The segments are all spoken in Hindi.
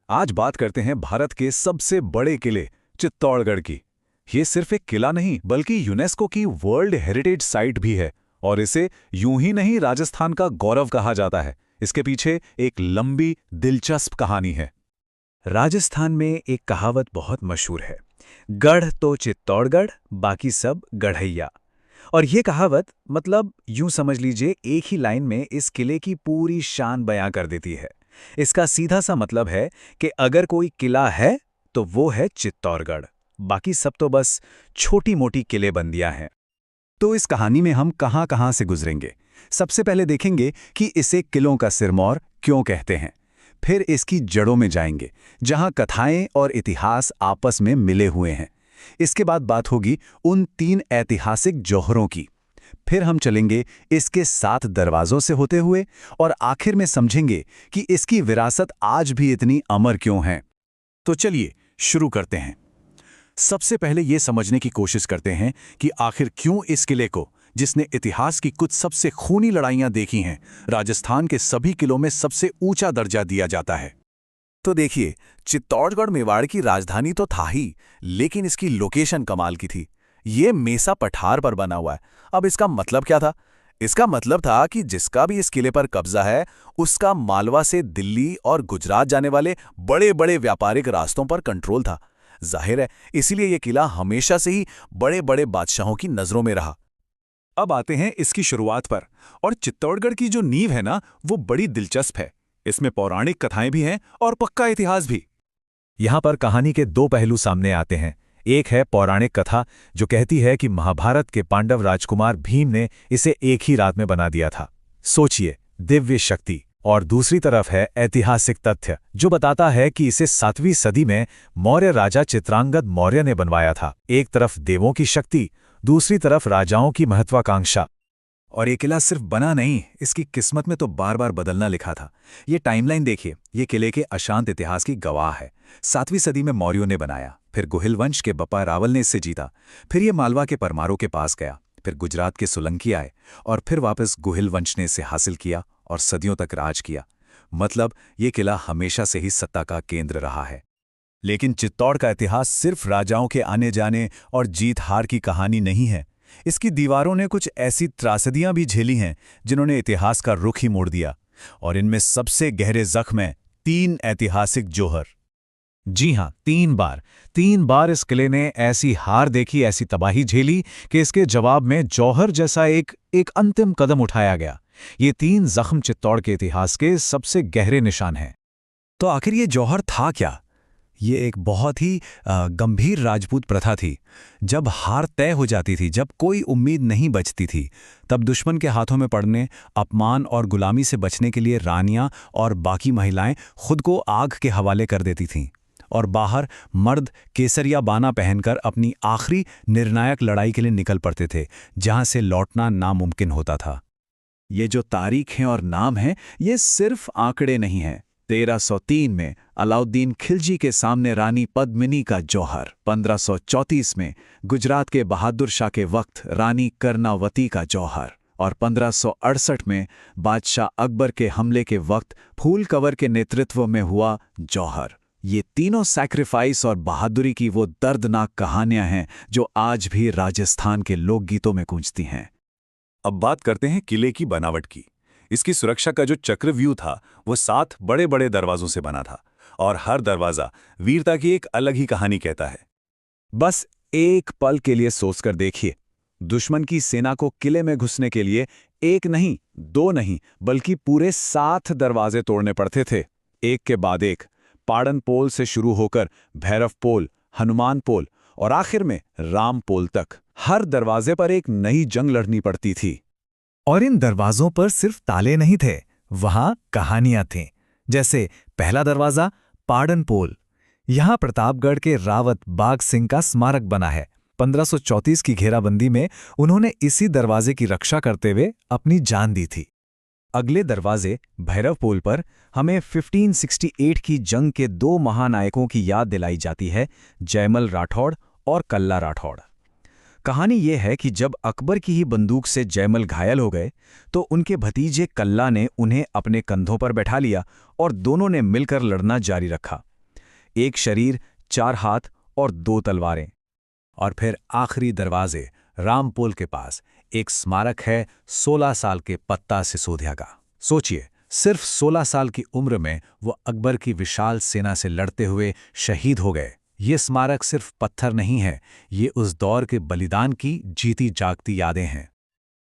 आज बात करते हैं भारत के सबसे बड़े किले चित्तौड़गढ़ की। ये सिर्फ एक किला नहीं बल्कि यूनेस्को की वर्ल्ड हेरिटेज साइट भी है और इसे यूं ही नहीं राजस्थान का गौरव कहा जाता है। इसके पीछे एक लंबी दिलचस्प कहानी है। राजस्थान में एक कहावत बहुत मशहूर है, गढ़ तो चित्तौड़गढ़, बाकी सब गढ़ैया। और ये कहावत मतलब यूं समझ लीजिए एक ही लाइन में इस किले की पूरी शान बयां कर देती है। इसका सीधा सा मतलब है कि अगर कोई किला है तो वो है चित्तौड़गढ़, बाकी सब तो बस छोटी मोटी किलेबंदियां हैं। तो इस कहानी में हम कहां-कहां से गुजरेंगे। सबसे पहले देखेंगे कि इसे किलों का सिरमौर क्यों कहते हैं। फिर इसकी जड़ों में जाएंगे, जहां कथाएं और इतिहास आपस में मिले हुए हैं। इसके बाद बात होगी उन 3 ऐतिहासिक जौहरों की। फिर हम चलेंगे इसके 7 दरवाजों से होते हुए और आखिर में समझेंगे कि इसकी विरासत आज भी इतनी अमर क्यों है। तो चलिए शुरू करते हैं। सबसे पहले ये समझने की कोशिश करते हैं कि आखिर क्यों इस किले को, जिसने इतिहास की कुछ सबसे खूनी लड़ाइयां देखी हैं, राजस्थान के सभी किलों में सबसे ऊंचा दर्जा दिया जाता है। तो देखिए, चित्तौड़गढ़ मेवाड़ की राजधानी तो था ही, लेकिन इसकी लोकेशन कमाल की थी। ये मेसा पठार पर बना हुआ है। अब इसका मतलब क्या था? इसका मतलब था कि जिसका भी इस किले पर कब्जा है, उसका मालवा से दिल्ली और गुजरात जाने वाले बड़े बड़े व्यापारिक रास्तों पर कंट्रोल था। जाहिर है, इसीलिए यह किला हमेशा से ही बड़े बड़े बादशाहों की नजरों में रहा। अब आते हैं इसकी शुरुआत पर। और चित्तौड़गढ़ की जो नींव है ना, वो बड़ी दिलचस्प है। इसमें पौराणिक कथाएं भी हैं और पक्का इतिहास भी। यहां पर कहानी के 2 पहलू सामने आते हैं। एक है पौराणिक कथा, जो कहती है कि महाभारत के पांडव राजकुमार भीम ने इसे एक ही रात में बना दिया था। सोचिए, दिव्य शक्ति। और दूसरी तरफ है ऐतिहासिक तथ्य, जो बताता है कि इसे 7वीं सदी में मौर्य राजा चित्रांगद मौर्य ने बनवाया था। एक तरफ देवों की शक्ति, दूसरी तरफ राजाओं की महत्वाकांक्षा। और ये किला सिर्फ बना नहीं, इसकी किस्मत में तो बार बार बदलना लिखा था। ये टाइमलाइन देखिए, ये किले के अशांत इतिहास की गवाह है। 7वीं सदी में मौर्यों ने बनाया, फिर गुहिल वंश के बप्पा रावल ने इससे जीता, फिर ये मालवा के परमारों के पास गया, फिर गुजरात के सोलंकी आए और फिर वापस गुहिल वंश ने इसे हासिल किया और सदियों तक राज किया। मतलब ये किला हमेशा से ही सत्ता का केंद्र रहा है। लेकिन चित्तौड़ का इतिहास सिर्फ राजाओं के आने जाने और जीत हार की कहानी नहीं है। इसकी दीवारों ने कुछ ऐसी त्रासदियां भी झेली हैं जिन्होंने इतिहास का रुख ही मोड़ दिया। और इनमें सबसे गहरे जख्म हैं 3 ऐतिहासिक जौहर। जी हां, 3 बार इस किले ने ऐसी हार देखी, ऐसी तबाही झेली कि इसके जवाब में जौहर जैसा एक अंतिम कदम उठाया गया। ये 3 जख्म चित्तौड़ के इतिहास के सबसे गहरे निशान हैं। तो आखिर ये जौहर था क्या? ये एक बहुत ही गंभीर राजपूत प्रथा थी। जब हार तय हो जाती थी, जब कोई उम्मीद नहीं बचती थी, तब दुश्मन के हाथों में पड़ने, अपमान और गुलामी से बचने के लिए रानियां और बाकी महिलाएं खुद को आग के हवाले कर देती थीं और बाहर मर्द केसरिया बाना पहनकर अपनी आखिरी निर्णायक लड़ाई के लिए निकल पड़ते थे, जहां से लौटना नामुमकिन होता था। ये जो तारीखें और नाम हैं, ये सिर्फ आंकड़े नहीं हैं। 1303 में अलाउद्दीन खिलजी के सामने रानी पद्मिनी का जौहर, 1534 में गुजरात के बहादुर शाह के वक्त रानी कर्णावती का जौहर और 1568 में बादशाह अकबर के हमले के वक्त फूल कंवर के नेतृत्व में हुआ जौहर। ये तीनों सैक्रिफाइस और बहादुरी की वो दर्दनाक कहानियां हैं जो आज भी राजस्थान के लोकगीतों में गूंजती हैं। अब बात करते हैं किले की बनावट की। इसकी सुरक्षा का जो चक्रव्यूह था, वो 7 बड़े बड़े दरवाजों से बना था और हर दरवाजा वीरता की एक अलग ही कहानी कहता है। बस एक पल के लिए सोचकर देखिए, दुश्मन की सेना को किले में घुसने के लिए 1 नहीं, 2 नहीं, बल्कि पूरे 7 दरवाजे तोड़ने पड़ते थे, एक के बाद एक। पाड़न पोल से शुरू होकर भैरव पोल, हनुमान पोल और आखिर में राम पोल तक, हर दरवाजे पर एक नई जंग लड़नी पड़ती थी। और इन दरवाजों पर सिर्फ ताले नहीं थे, वहां कहानियां थीं। जैसे पहला दरवाजा पाड़न पोल, यहां प्रतापगढ़ के रावत बाघ सिंह का स्मारक बना है। 1534 की घेराबंदी में उन्होंने इसी दरवाजे की रक्षा करते हुए अपनी जान दी थी। अगले दरवाजे भैरव पोल पर हमें 1568 की जंग के 2 महानायकों की याद दिलाई जाती है, जयमल राठौड़ और कल्ला राठौड़। कहानी यह है कि जब अकबर की ही बंदूक से जयमल घायल हो गए तो उनके भतीजे कल्ला ने उन्हें अपने कंधों पर बैठा लिया और दोनों ने मिलकर लड़ना जारी रखा। एक शरीर, 4 हाथ और 2 तलवारें। और फिर आखिरी दरवाजे रामपोल के पास एक स्मारक है 16 साल के पत्ता सिसोदिया का। सोचिए, सिर्फ 16 साल की उम्र में वो अकबर की विशाल सेना से लड़ते हुए शहीद हो गए। ये स्मारक सिर्फ पत्थर नहीं है, ये उस दौर के बलिदान की जीती जागती यादें हैं।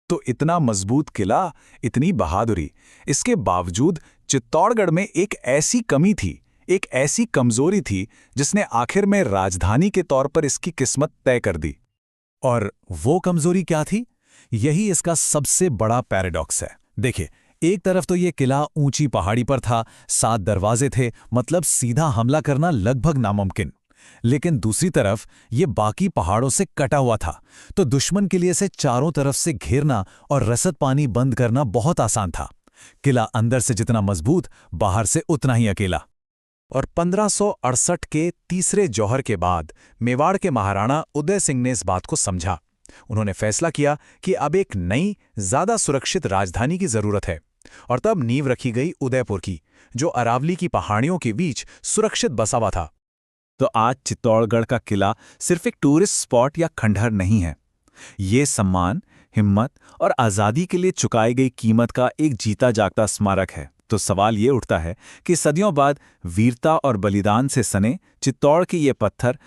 तो इतना मजबूत किला, इतनी बहादुरी, इसके बावजूद चित्तौड़गढ़ में एक ऐसी कमी थी, एक ऐसी कमजोरी थी जिसने आखिर में राजधानी के तौर पर इसकी किस्मत तय कर दी। और वो कमजोरी क्या थी? यही इसका सबसे बड़ा पैराडॉक्स है। देखिए, एक तरफ तो ये किला ऊंची पहाड़ी पर था, 7 दरवाजे थे, मतलब सीधा हमला करना लगभग नामुमकिन। लेकिन दूसरी तरफ ये बाकी पहाड़ों से कटा हुआ था, तो दुश्मन के लिए इसे चारों तरफ से घेरना और रसद पानी बंद करना बहुत आसान था। किला अंदर से जितना मजबूत, बाहर से उतना ही अकेला। और 1568 के तीसरे जौहर के बाद मेवाड़ के महाराणा उदय सिंह ने इस बात को समझा। उन्होंने फैसला किया कि अब एक नई, ज्यादा सुरक्षित राजधानी की जरूरत है। और तब नींव रखी गई उदयपुर की, जो अरावली की पहाड़ियों के बीच सुरक्षित बसा हुआ था। तो आज चित्तौड़गढ़ का किला सिर्फ एक टूरिस्ट स्पॉट या खंडहर नहीं है। ये सम्मान, हिम्मत और आज़ादी के लिए चुकाई गई कीमत का एक जीता जागता स्मारक है। तो सवाल ये उठता है कि सदियों बाद वीरता और बलिदान से सने चित्तौड़ के ये पत्थर